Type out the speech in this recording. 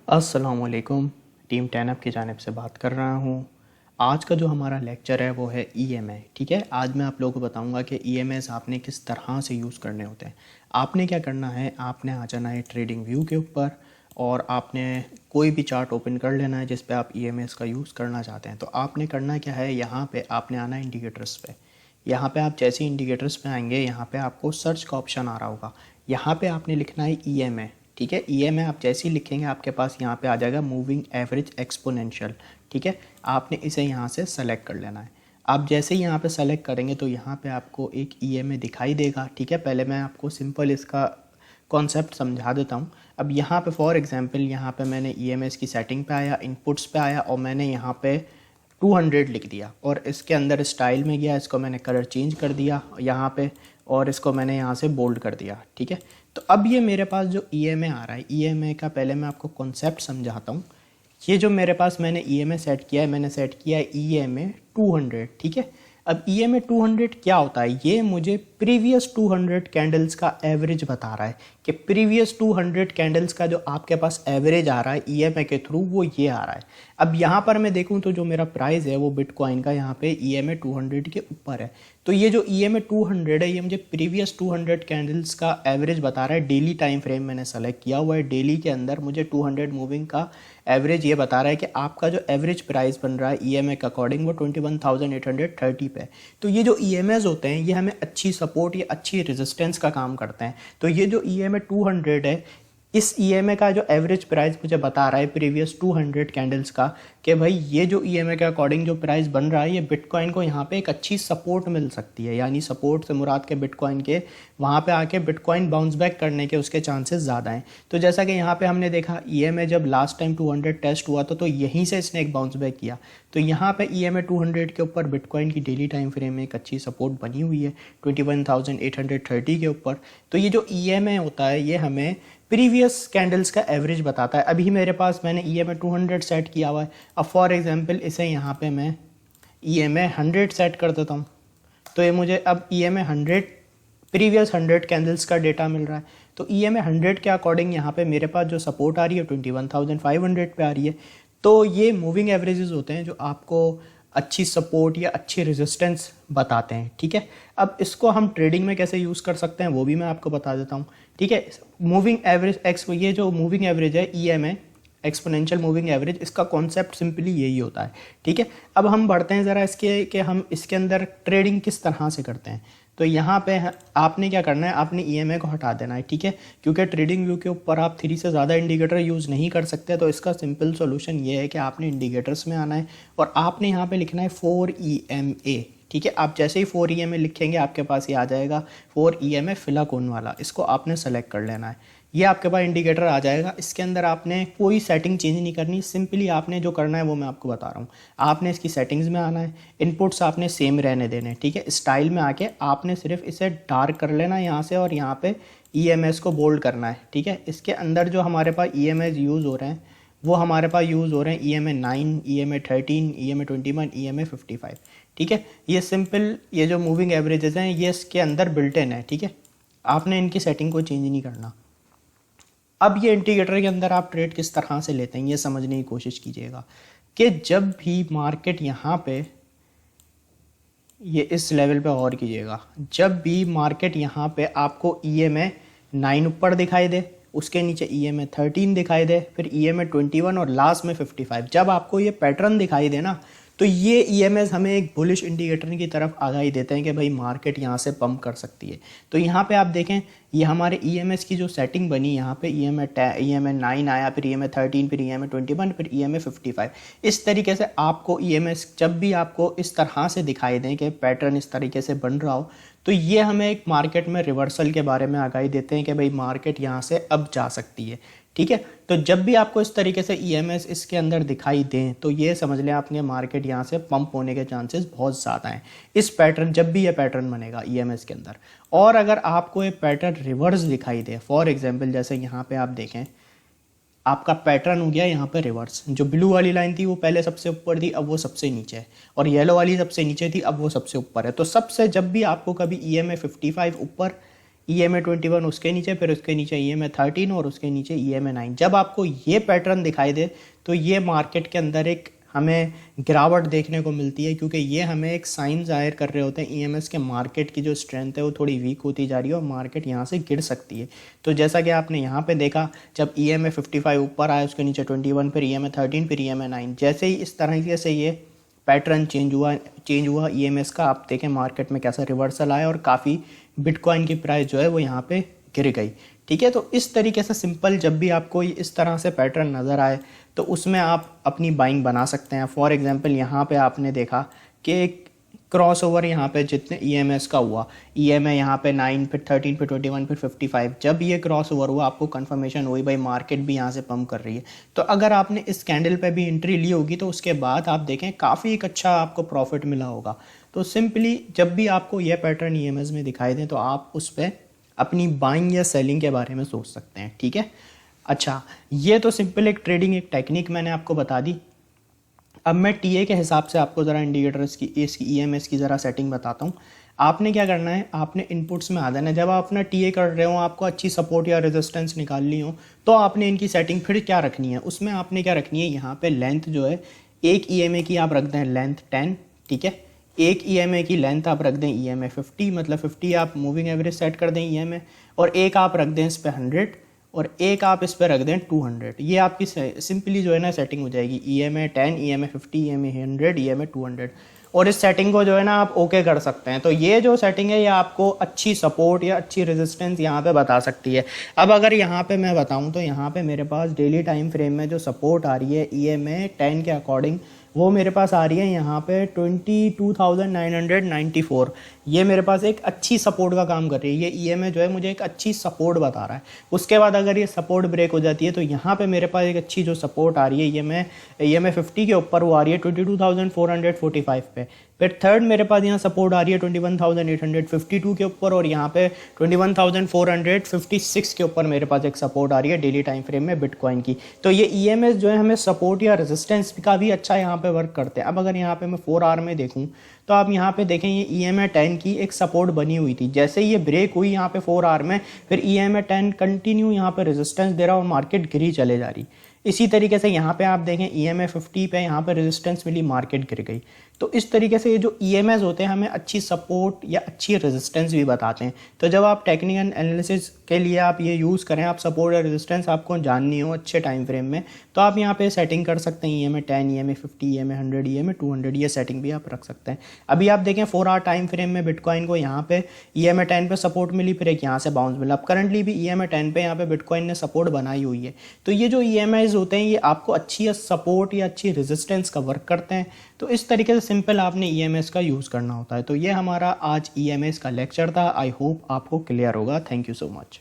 अस्सलामुअलैकुम। टीम 10 की जानिब से बात कर रहा हूँ। आज का जो हमारा लेक्चर है वो है ईएमआई। ठीक है, आज मैं आप लोगों को बताऊंगा कि ईएमआईज़ आपने किस तरह से यूज़ करने होते हैं। आपने क्या करना है, आपने आ जाना है ट्रेडिंग व्यू के ऊपर और आपने कोई भी चार्ट ओपन कर लेना है जिस पे आप ईएमआईज़ का यूज़ करना चाहते हैं। तो आपने करना क्या है, यहाँ पे आपने आना है इंडिकेटर्स पे। यहाँ पे आप जैसे इंडिकेटर्स पे आएंगे, यहाँ पे आपको सर्च का ऑप्शन आ रहा होगा। यहाँ पे आपने लिखना है ईएमआई। ठीक है, ईएमआई आप जैसे ही लिखेंगे आपके पास यहाँ पे आ जाएगा मूविंग एवरेज एक्सपोनेंशियल। ठीक है, आपने इसे यहाँ से सेलेक्ट कर लेना है। आप जैसे ही यहाँ पे सेलेक्ट करेंगे तो यहाँ पे आपको एक ईएमआई दिखाई देगा। ठीक है, पहले मैं आपको सिंपल इसका कॉन्सेप्ट समझा देता हूँ। अब यहाँ पे फॉर एग्जांपल यहाँ पे मैंने ईएमआई की सेटिंग पे आया, इनपुट्स पे आया और मैंने यहाँ पे 200 लिख दिया और इसके अंदर स्टाइल में गया, इसको मैंने कलर चेंज कर दिया यहाँ पे और इसको मैंने यहाँ से बोल्ड कर दिया। ठीक है, तो अब ये मेरे पास जो ईएमआई आ रहा है, ईएमआई का पहले मैं आपको कॉन्सेप्ट समझाता हूँ। ये जो मेरे पास मैंने ईएमआई सेट किया है, मैंने सेट किया है ईएमआई 200। ठीक है, अब ईएमआई 200 क्या होता है, ये मुझे प्रीवियस 200 कैंडल्स का एवरेज बता रहा है कि प्रीवियस 200 कैंडल्स का जो आपके पास एवरेज आ रहा है ईएमआई के थ्रू वो ये आ रहा है। अब यहाँ पर मैं देखूँ तो जो मेरा प्राइस है वो बिटकॉइन का यहाँ पे ईएमआई 200 के ऊपर है। तो ये जो ईएमआई 200 है ये मुझे प्रीवियस 200 कैंडल्स का एवरेज बता रहा है। डेली टाइम फ्रेम मैंने सेलेक्ट किया हुआ है, डेली के अंदर मुझे 200 मूविंग का एवरेज ये बता रहा है कि आपका जो एवरेज प्राइस बन रहा है ईएमआई के अकॉर्डिंग वो 21,830 पे। तो ये जो ईएमआईज होते हैं ये हमें अच्छी सपोर्ट या अच्छी रेजिस्टेंस का काम करते हैं। तो ये जो ईएमआई 200 है, इस ईएमआई का जो एवरेज प्राइस मुझे बता रहा है प्रीवियस 200 कैंडल्स का कि भाई ये जो ईएमआई के अकॉर्डिंग जो प्राइस बन रहा है ये बिटकॉइन को यहाँ पे एक अच्छी सपोर्ट मिल सकती है। यानी सपोर्ट से मुराद के बिटकॉइन के वहाँ पे आके बिटकॉइन बाउंस बैक करने के उसके चांसेस ज़्यादा हैं। तो जैसा कि यहाँ पे हमने देखा ईएमआई जब लास्ट टाइम 200 टेस्ट हुआ था तो यहीं से इसने एक बाउंस बैक किया। तो यहाँ पे ईएमआई 200 के ऊपर बिटकॉइन की डेली टाइम फ्रेम में एक अच्छी सपोर्ट बनी हुई है 21,830 के ऊपर। तो ये जो ईएमआई होता है ये हमें प्रीवियस कैंडल्स का एवरेज बताता है। अभी मेरे पास मैंने ईएमआई 200 सेट किया हुआ है। अब फॉर एग्जांपल इसे यहाँ पे मैं ईएमआई 100 सेट कर देता हूँ तो ये मुझे अब ईएमआई 100 प्रीवियस 100 कैंडल्स का डेटा मिल रहा है। तो ईएमआई 100 के अकॉर्डिंग यहाँ पे मेरे पास जो सपोर्ट आ रही है 21,500 पे आ रही है। तो ये मूविंग एवरेजेस होते हैं जो आपको अच्छी सपोर्ट या अच्छी रेजिस्टेंस बताते हैं। ठीक है, अब इसको हम ट्रेडिंग में कैसे यूज़ कर सकते हैं वो भी मैं आपको बता देता हूँ। ठीक है, मूविंग एवरेज ये जो मूविंग एवरेज है ईएमआई एक्सपोनेंशियल मूविंग एवरेज, इसका कॉन्सेप्ट सिंपली यही होता है। ठीक है, अब हम बढ़ते हैं ज़रा इसके कि हम इसके अंदर ट्रेडिंग किस तरह से करते हैं। तो यहाँ पे आपने क्या करना है, आपने ईएमआई को हटा देना है। ठीक है, क्योंकि ट्रेडिंग व्यू के ऊपर आप 3 से ज़्यादा इंडिकेटर यूज़ नहीं कर सकते। तो इसका सिंपल सोल्यूशन ये है कि आपने इंडिकेटर्स में आना है और आपने यहाँ पे लिखना है 4 EMA। ठीक है, आप जैसे ही 4 EMA लिखेंगे आपके पास ये आ जाएगा 4 EMA फिलाकोन वाला, इसको आपने सेलेक्ट कर लेना है। ये आपके पास इंडिकेटर आ जाएगा। इसके अंदर आपने कोई सेटिंग चेंज नहीं करनी, सिंपली आपने जो करना है वो मैं आपको बता रहा हूँ। आपने इसकी सेटिंग्स में आना है, इनपुट्स आपने सेम रहने देने। ठीक है, स्टाइल में आके आपने सिर्फ इसे डार्क कर लेना है यहाँ से और यहाँ पे EMS को बोल्ड करना है। ठीक है, इसके अंदर जो हमारे पास EMS यूज़ हो रहे हैं वो हमारे पास यूज़ हो रहे हैं EMA 9, EMA 13, EMA 21, EMA 55। ठीक है, ये सिंपल ये जो मूविंग एवरेजेस हैं ये इसके अंदर बिल्ट इन है। ठीक है, आपने इनकी सेटिंग को चेंज नहीं करना। अब ये इंडिकेटर के अंदर आप ट्रेड किस तरह से लेते हैं ये समझने की कोशिश कीजिएगा कि जब भी मार्केट यहाँ पे ये इस लेवल पे और कीजिएगा, जब भी मार्केट यहाँ पे आपको EMA 9 ऊपर दिखाई दे, उसके नीचे EMA 13 दिखाई दे, फिर EMA 21 और लास्ट में 55, जब आपको ये पैटर्न दिखाई दे ना तो ये EMS हमें एक बुलिश इंडिकेटर की तरफ आगाही देते हैं कि भाई मार्केट यहाँ से पंप कर सकती है। तो यहाँ पे आप देखें ये हमारे EMS की जो सेटिंग बनी, यहाँ पे EMA 9 आया, फिर EMA 13, फिर EMA 21, फिर EMA 55। इस तरीके से आपको EMS जब भी आपको इस तरह से दिखाई दें कि पैटर्न इस तरीके से बन रहा हो तो ये हमें एक मार्केट में रिवर्सल के बारे में आगाही देते हैं कि भाई मार्केट यहाँ से अब जा सकती है। ठीक है, तो जब भी आपको इस तरीके से EMS इसके अंदर दिखाई दें तो ये समझ लें आपने मार्केट यहाँ से पंप होने के चांसेस बहुत ज़्यादा हैं। इस पैटर्न जब भी ये पैटर्न बनेगा EMS के अंदर, और अगर आपको ये पैटर्न रिवर्स दिखाई दे, फॉर एग्जांपल जैसे यहाँ पे आप देखें आपका पैटर्न हो गया यहाँ पे रिवर्स, जो ब्लू वाली लाइन थी वो पहले सबसे ऊपर थी अब वो सबसे नीचे है, और येलो वाली सबसे नीचे थी अब वो सबसे ऊपर है। तो सबसे जब भी आपको कभी EMA 55 ऊपर EMA 21 उसके नीचे, फिर उसके नीचे EMA 13 और उसके नीचे EMA 9। जब आपको ये पैटर्न दिखाई दे तो ये मार्केट के अंदर एक हमें गिरावट देखने को मिलती है, क्योंकि ये हमें एक साइन जाहिर कर रहे होते हैं EMS के मार्केट की जो स्ट्रेंथ है वो थोड़ी वीक होती जा रही है और मार्केट यहाँ से गिर सकती है। तो जैसा कि आपने यहाँ पे देखा, जब EMA 55 ऊपर आया, उसके नीचे 21, फिर EMA 13, फिर EMA 9, जैसे ही इस तरीके से ये पैटर्न चेंज हुआ EMS का, आप देखें मार्केट में कैसा रिवर्सल आया और काफ़ी बिटकॉइन की प्राइस जो है वो यहाँ पे गिर गई। ठीक है, तो इस तरीके से सिंपल जब भी आपको इस तरह से पैटर्न नज़र आए तो उसमें आप अपनी बाइंग बना सकते हैं। फॉर एग्जांपल यहाँ पे आपने देखा कि क्रॉस ओवर यहाँ पे जितने EMS का हुआ, EMA यहाँ पे 9, फिर 13, फिर 21, फिर 55, जब ये क्रॉस ओवर हुआ आपको कंफर्मेशन हुई भाई मार्केट भी यहाँ से पंप कर रही है। तो अगर आपने इस कैंडल पे भी एंट्री ली होगी तो उसके बाद आप देखें काफ़ी एक अच्छा आपको प्रॉफिट मिला होगा। तो सिंपली जब भी आपको यह पैटर्न EMS में दिखाई दे तो आप उस पर अपनी बाइंग या सेलिंग के बारे में सोच सकते हैं। ठीक है, अच्छा, ये तो सिंपल एक ट्रेडिंग एक टेक्निक मैंने आपको बता दी। अब मैं TA के हिसाब से आपको ज़रा इंडिकेटर्स की इसकी EMS की ज़रा सेटिंग बताता हूँ। आपने क्या करना है, आपने इनपुट्स में आ जाना है। जब आप अपना TA कर रहे हो, आपको अच्छी सपोर्ट या रेजिस्टेंस निकालनी हो तो आपने इनकी सेटिंग फिर क्या रखनी है, उसमें आपने क्या रखनी है, यहाँ पे लेंथ जो है एक EMA की आप रख दें लेंथ 10। ठीक है, एक EMA की लेंथ आप रख दें EMA 50, मतलब 50 आप मूविंग एवरेज सेट कर दें EMA, और एक आप रख दें इस पर 100 और एक आप इस पर रख दें 200। ये आपकी सिंपली जो है ना सेटिंग हो जाएगी EMA 10, EMA 50, EMA 100, EMA 200। और इस सेटिंग को जो है ना आप ओके कर सकते हैं। तो ये जो सेटिंग है ये आपको अच्छी सपोर्ट या अच्छी रेजिस्टेंस यहाँ पे बता सकती है। अब अगर यहाँ पे मैं बताऊँ तो यहाँ पे मेरे पास डेली टाइम फ्रेम में जो सपोर्ट आ रही है EMA 10 के अकॉर्डिंग, वो मेरे पास आ रही है यहाँ पे 22,994। ये मेरे पास एक अच्छी सपोर्ट का काम कर रही है। ये EMA जो है मुझे एक अच्छी सपोर्ट बता रहा है। उसके बाद अगर ये सपोर्ट ब्रेक हो जाती है तो यहाँ पे मेरे पास एक अच्छी जो सपोर्ट आ रही है EMA 50 के ऊपर, वो आ रही है 22,445 पे। फिर थर्ड मेरे पास यहाँ सपोर्ट आ रही है 21,852 के ऊपर, और यहाँ पे 21,456 के ऊपर मेरे पास एक सपोर्ट आ रही है डेली टाइम फ्रेम में बिटकॉइन की। तो ये EMS जो है हमें सपोर्ट या रेजिस्टेंस का भी अच्छा यहाँ पे वर्क करते हैं। अब अगर यहाँ पे मैं 4 आवर में देखूँ तो आप यहाँ पे देखें ये EMA 10 की एक सपोर्ट बनी हुई थी, जैसे ये ब्रेक हुई यहाँ पे 4 आवर में, फिर EMA 10 कंटिन्यू यहाँ पे रेजिस्टेंस दे रहा और मार्केट गिरी चले जा रही। इसी तरीके से यहाँ पे आप देखें EMA 50 पे यहाँ पे रेजिस्टेंस मिली, मार्केट गिर गई। तो इस तरीके से ये जो EMS होते हैं हमें अच्छी सपोर्ट या अच्छी रेजिस्टेंस भी बताते हैं। तो जब आप टेक्निकल एनालिसिस के लिए आप ये यूज़ करें, आप सपोर्ट या रेजिस्टेंस आपको जाननी हो अच्छे टाइम फ्रेम में, तो आप यहाँ पे सेटिंग कर सकते हैं EMA 10, EMA 50, EMA 100, EMA 200, ये सेटिंग भी आप रख सकते हैं। अभी आप देखें 4 आवर टाइम फ्रेम में बिटकॉइन को यहाँ पे EMA 10 पे सपोर्ट मिली, फिर एक यहाँ से बाउंस मिला। अब करंटली भी EMA 10 पे यहाँ पे बिटकॉइन ने सपोर्ट बनाई हुई है। तो ये जो EMIs होते हैं ये आपको अच्छी सपोर्ट या अच्छी रेजिस्टेंस का वर्क करते हैं। तो इस तरीके से सिंपल आपने EMS का यूज़ करना होता है। तो ये हमारा आज EMS का लेक्चर था। आई होप आपको क्लियर होगा। Thank you so much.